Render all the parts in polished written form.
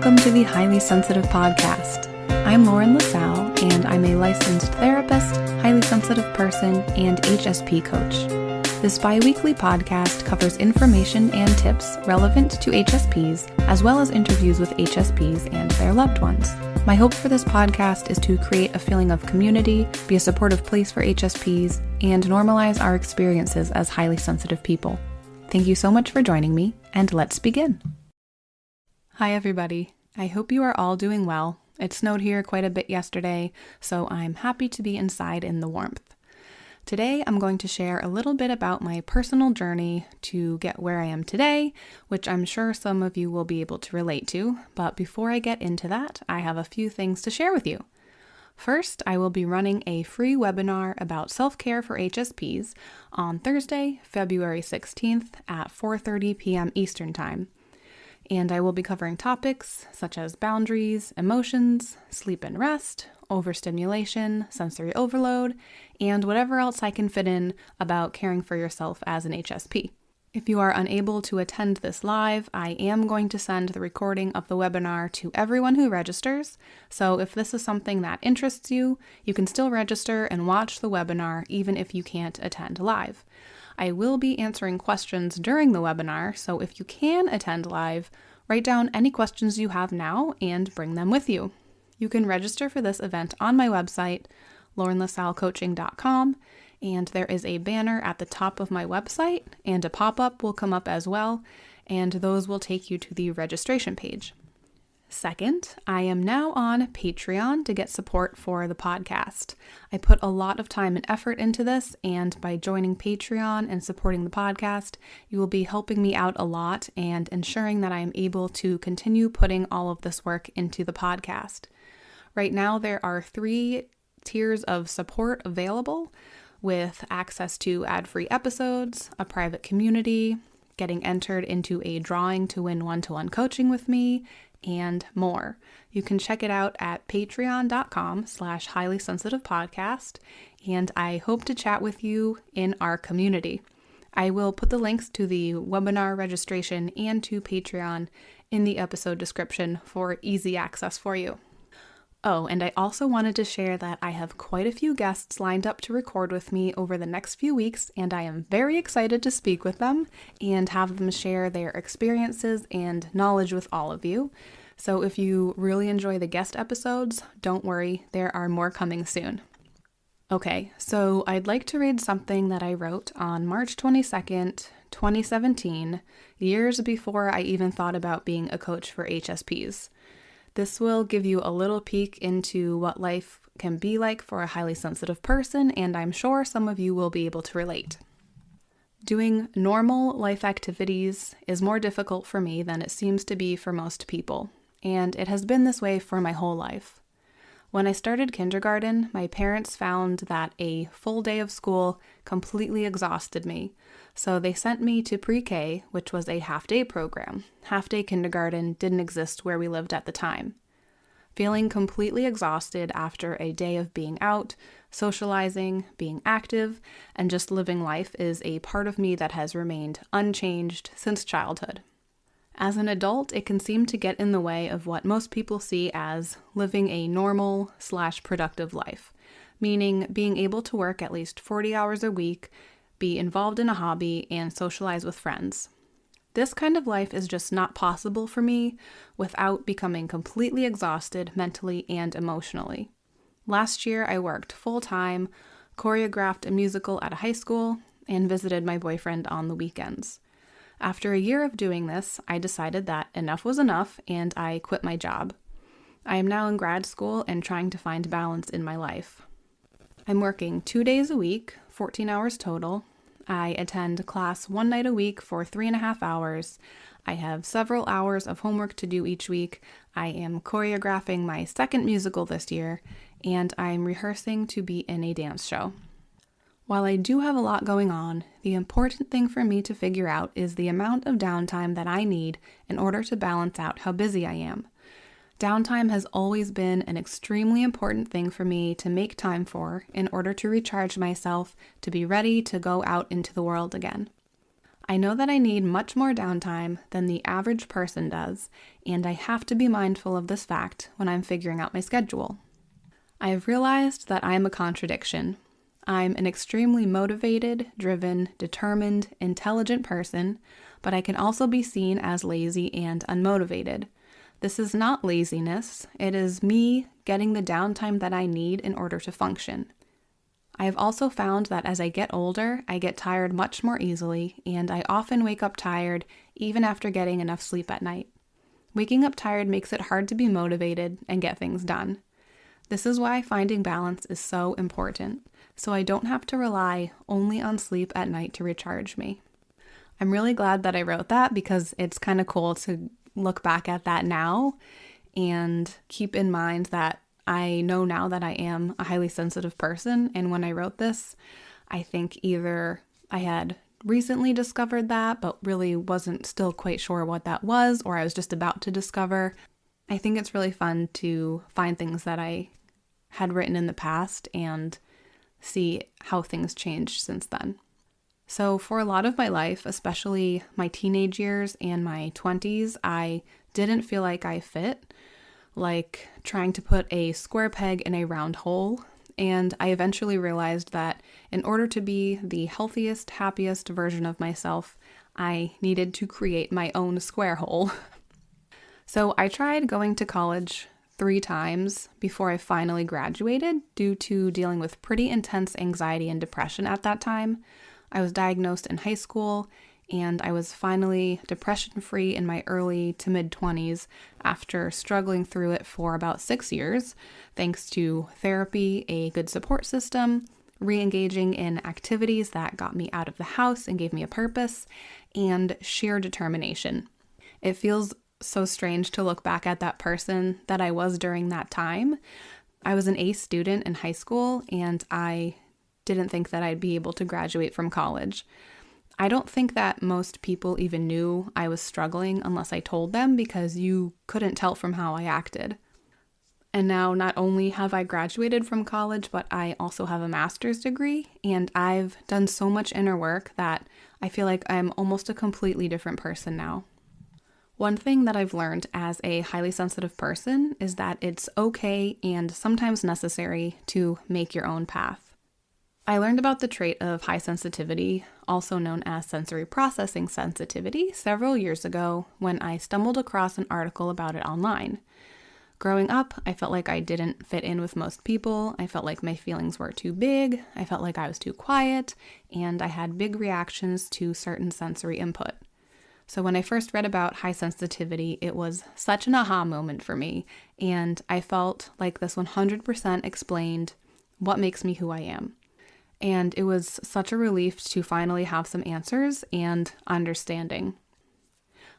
Welcome to the Highly Sensitive Podcast. I'm Lauren LaSalle, and I'm a licensed therapist, highly sensitive person, and HSP coach. This bi-weekly podcast covers information and tips relevant to HSPs, as well as interviews with HSPs and their loved ones. My hope for this podcast is to create a feeling of community, be a supportive place for HSPs, and normalize our experiences as highly sensitive people. Thank you so much for joining me, and let's begin. Hi everybody. I hope you are all doing well. It snowed here quite a bit yesterday, so I'm happy to be inside in the warmth. Today I'm going to share a little bit about my personal journey to get where I am today, which I'm sure some of you will be able to relate to, but before I get into that, I have a few things to share with you. First, I will be running a free webinar about self-care for HSPs on Thursday, February 16th at 4:30 p.m. Eastern Time. And I will be covering topics such as boundaries, emotions, sleep and rest, overstimulation, sensory overload, and whatever else I can fit in about caring for yourself as an HSP. If you are unable to attend this live, I am going to send the recording of the webinar to everyone who registers, so if this is something that interests you, you can still register and watch the webinar even if you can't attend live. I will be answering questions during the webinar, so if you can attend live, write down any questions you have now and bring them with you. You can register for this event on my website, laurenlasallecoaching.com, and there is a banner at the top of my website, and a pop-up will come up as well, and those will take you to the registration page. Second, I am now on Patreon to get support for the podcast. I put a lot of time and effort into this, and by joining Patreon and supporting the podcast, you will be helping me out a lot and ensuring that I am able to continue putting all of this work into the podcast. Right now, there are 3 tiers of support available, with access to ad-free episodes, a private community, getting entered into a drawing to win one-to-one coaching with me, and more. You can check it out at patreon.com/highlysensitivepodcast, and I hope to chat with you in our community. I will put the links to the webinar registration and to Patreon in the episode description for easy access for you. Oh, and I also wanted to share that I have quite a few guests lined up to record with me over the next few weeks, and I am very excited to speak with them and have them share their experiences and knowledge with all of you. So if you really enjoy the guest episodes, don't worry, there are more coming soon. Okay, so I'd like to read something that I wrote on March 22nd, 2017, years before I even thought about being a coach for HSPs. This will give you a little peek into what life can be like for a highly sensitive person, and I'm sure some of you will be able to relate. Doing normal life activities is more difficult for me than it seems to be for most people, and it has been this way for my whole life. When I started kindergarten, my parents found that a full day of school completely exhausted me, so they sent me to pre-K, which was a half-day program. Half-day kindergarten didn't exist where we lived at the time. Feeling completely exhausted after a day of being out, socializing, being active, and just living life is a part of me that has remained unchanged since childhood. As an adult, it can seem to get in the way of what most people see as living a normal/productive life, meaning being able to work at least 40 hours a week, be involved in a hobby, and socialize with friends. This kind of life is just not possible for me without becoming completely exhausted mentally and emotionally. Last year, I worked full-time, choreographed a musical at a high school, and visited my boyfriend on the weekends. After a year of doing this, I decided that enough was enough, and I quit my job. I am now in grad school and trying to find balance in my life. I'm working 2 days a week, 14 hours total. I attend class 1 night a week for 3.5 hours. I have several hours of homework to do each week. I am choreographing my 2nd musical this year, and I'm rehearsing to be in a dance show. While I do have a lot going on, the important thing for me to figure out is the amount of downtime that I need in order to balance out how busy I am. Downtime has always been an extremely important thing for me to make time for in order to recharge myself to be ready to go out into the world again. I know that I need much more downtime than the average person does, and I have to be mindful of this fact when I'm figuring out my schedule. I have realized that I am a contradiction. I'm an extremely motivated, driven, determined, intelligent person, but I can also be seen as lazy and unmotivated. This is not laziness, it is me getting the downtime that I need in order to function. I have also found that as I get older, I get tired much more easily, and I often wake up tired even after getting enough sleep at night. Waking up tired makes it hard to be motivated and get things done. This is why finding balance is so important, so I don't have to rely only on sleep at night to recharge me. I'm really glad that I wrote that because it's kind of cool to look back at that now and keep in mind that I know now that I am a highly sensitive person, and when I wrote this, I think either I had recently discovered that, but really wasn't still quite sure what that was, or I was just about to discover. I think it's really fun to find things that I had written in the past and see how things changed since then. So for a lot of my life, especially my teenage years and my 20s, I didn't feel like I fit, like trying to put a square peg in a round hole. And I eventually realized that in order to be the healthiest, happiest version of myself, I needed to create my own square hole. So I tried going to college 3 times before I finally graduated due to dealing with pretty intense anxiety and depression at that time. I was diagnosed in high school, and I was finally depression-free in my early to mid-20s after struggling through it for about 6 years, thanks to therapy, a good support system, re-engaging in activities that got me out of the house and gave me a purpose, and sheer determination. It feels so strange to look back at that person that I was during that time. I was an A student in high school, and I didn't think that I'd be able to graduate from college. I don't think that most people even knew I was struggling unless I told them, because you couldn't tell from how I acted. And now not only have I graduated from college, but I also have a master's degree, and I've done so much inner work that I feel like I'm almost a completely different person now. One thing that I've learned as a highly sensitive person is that it's okay and sometimes necessary to make your own path. I learned about the trait of high sensitivity, also known as sensory processing sensitivity, several years ago when I stumbled across an article about it online. Growing up, I felt like I didn't fit in with most people. I felt like my feelings were too big. I felt like I was too quiet, and I had big reactions to certain sensory input. So when I first read about high sensitivity, it was such an aha moment for me, and I felt like this 100% explained what makes me who I am. And it was such a relief to finally have some answers and understanding.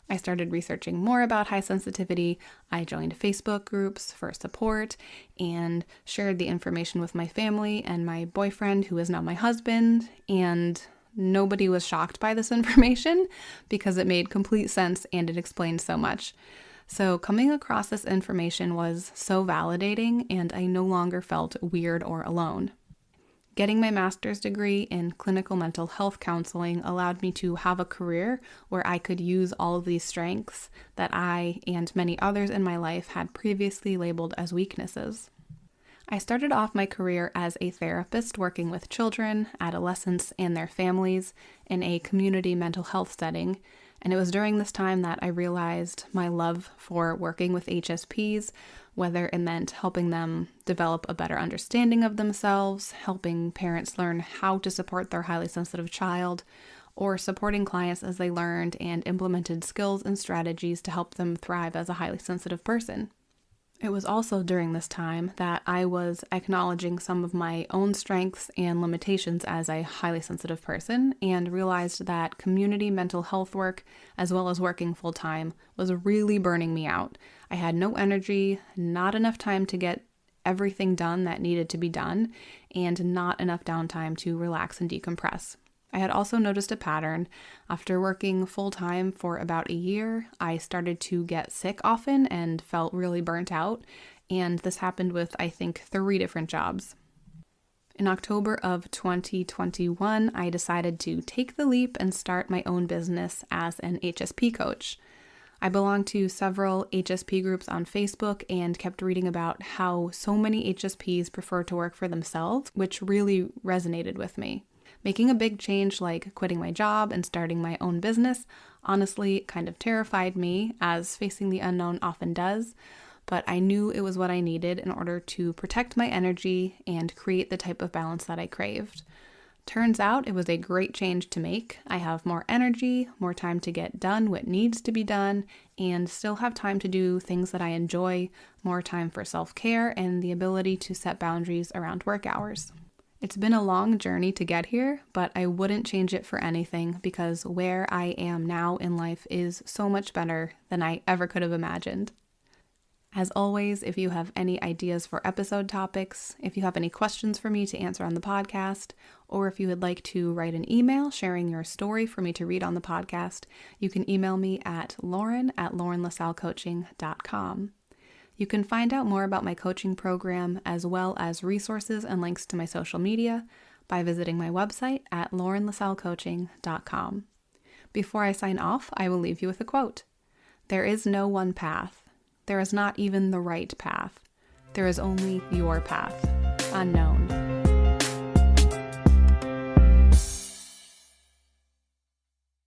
I started researching more about high sensitivity. I joined Facebook groups for support and shared the information with my family and my boyfriend, who is now my husband. And nobody was shocked by this information because it made complete sense and it explained so much. So coming across this information was so validating, and I no longer felt weird or alone. Getting my master's degree in clinical mental health counseling allowed me to have a career where I could use all of these strengths that I and many others in my life had previously labeled as weaknesses. I started off my career as a therapist working with children, adolescents, and their families in a community mental health setting, and it was during this time that I realized my love for working with HSPs, whether it meant helping them develop a better understanding of themselves, helping parents learn how to support their highly sensitive child, or supporting clients as they learned and implemented skills and strategies to help them thrive as a highly sensitive person. It was also during this time that I was acknowledging some of my own strengths and limitations as a highly sensitive person, and realized that community mental health work, as well as working full-time, was really burning me out. I had no energy, not enough time to get everything done that needed to be done, and not enough downtime to relax and decompress. I had also noticed a pattern. After working full-time for about a year, I started to get sick often and felt really burnt out, and this happened with, I think, 3 different jobs. In October of 2021, I decided to take the leap and start my own business as an HSP coach. I belong to several HSP groups on Facebook and kept reading about how so many HSPs prefer to work for themselves, which really resonated with me. Making a big change like quitting my job and starting my own business honestly kind of terrified me, as facing the unknown often does, but I knew it was what I needed in order to protect my energy and create the type of balance that I craved. Turns out it was a great change to make. I have more energy, more time to get done what needs to be done, and still have time to do things that I enjoy, more time for self-care, and the ability to set boundaries around work hours. It's been a long journey to get here, but I wouldn't change it for anything because where I am now in life is so much better than I ever could have imagined. As always, if you have any ideas for episode topics, if you have any questions for me to answer on the podcast, or if you would like to write an email sharing your story for me to read on the podcast, you can email me at lauren@laurenlasallecoaching.com. You can find out more about my coaching program as well as resources and links to my social media by visiting my website at laurenlasallecoaching.com. Before I sign off, I will leave you with a quote. There is no one path. There is not even the right path. There is only your path, unknown.